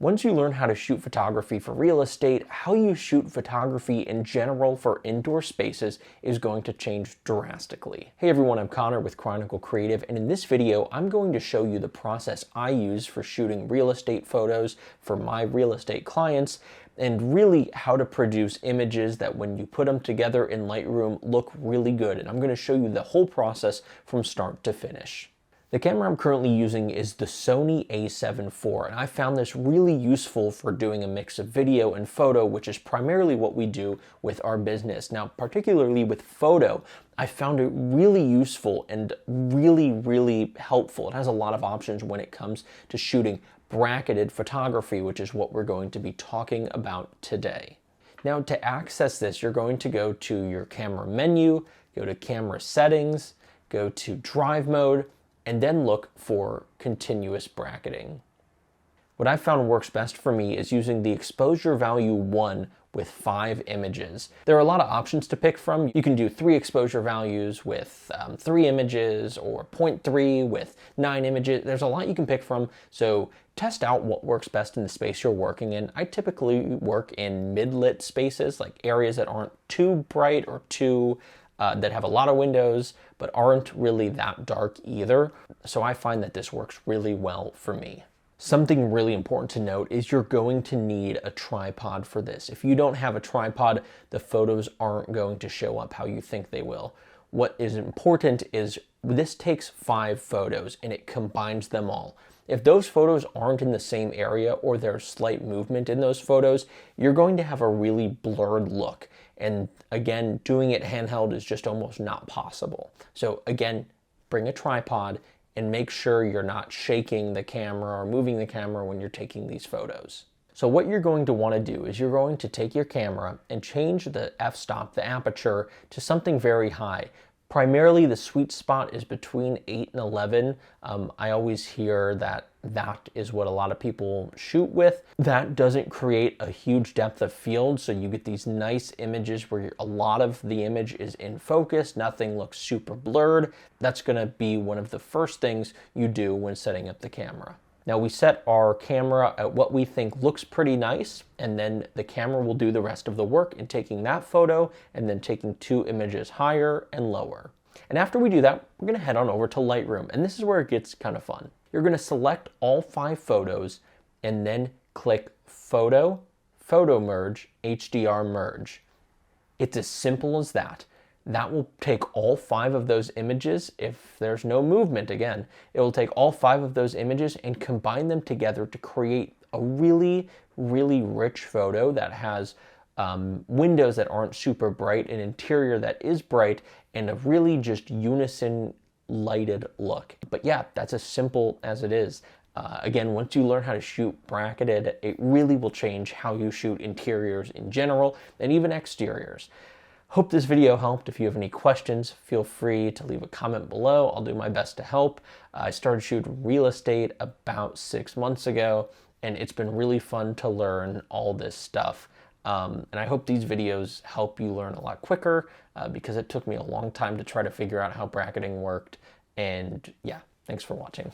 Once you learn how to shoot photography for real estate, how you shoot photography in general for indoor spaces is going to change drastically. Hey everyone, I'm Connor with Chronicle Creative, and in this video, I'm going to show you the process I use for shooting real estate photos for my real estate clients, and really how to produce images that when you put them together in Lightroom look really good. And I'm going to show you the whole process from start to finish. The camera I'm currently using is the Sony A7IV, and I found this really useful for doing a mix of video and photo, which is primarily what we do with our business. Now, particularly with photo, I found it really useful and really helpful. It has a lot of options when it comes to shooting bracketed photography, which is what we're going to be talking about today. Now, to access this, you're going to go to your camera menu, go to camera settings, go to drive mode, and then look for continuous bracketing. What I found works best for me is using the exposure value 1 with 5 images. There are a lot of options to pick from. You can do 3 exposure values with 3 images, or 0.3 with 9 images. There's a lot you can pick from, so test out what works best in the space you're working in. I typically work in mid-lit spaces, like areas that aren't too bright or too that have a lot of windows, but aren't really that dark either. So I find that this works really well for me. Something really important to note is you're going to need a tripod for this. If you don't have a tripod, the photos aren't going to show up how you think they will. What is important is this takes 5 photos and it combines them all. If those photos aren't in the same area or there's slight movement in those photos, you're going to have a really blurred look. And again, doing it handheld is just almost not possible. So again, bring a tripod and make sure you're not shaking the camera or moving the camera when you're taking these photos. So what you're going to want to do is you're going to take your camera and change the f-stop, the aperture, to something very high. Primarily, the sweet spot is between 8 and 11. I always hear that that is what a lot of people shoot with. That doesn't create a huge depth of field, so you get these nice images where a lot of the image is in focus, nothing looks super blurred. That's gonna be one of the first things you do when setting up the camera. Now we set our camera at what we think looks pretty nice, and then the camera will do the rest of the work in taking that photo and then taking 2 images higher and lower. And after we do that, we're gonna head on over to Lightroom, and this is where it gets kind of fun. You're gonna select all 5 photos and then click Photo, Photo Merge, HDR Merge. It's as simple as that. That will take all 5 of those images. If there's no movement, again, it will take all 5 of those images and combine them together to create a really rich photo that has windows that aren't super bright, an interior that is bright, and a really just unison lighted look. But yeah, that's as simple as it is. Again, once you learn how to shoot bracketed, it really will change how you shoot interiors in general and even exteriors. Hope this video helped. If you have any questions, feel free to leave a comment below. I'll do my best to help. I started shooting real estate about 6 months ago, and it's been really fun to learn all this stuff. And I hope these videos help you learn a lot quicker because it took me a long time to try to figure out how bracketing worked. And yeah, thanks for watching.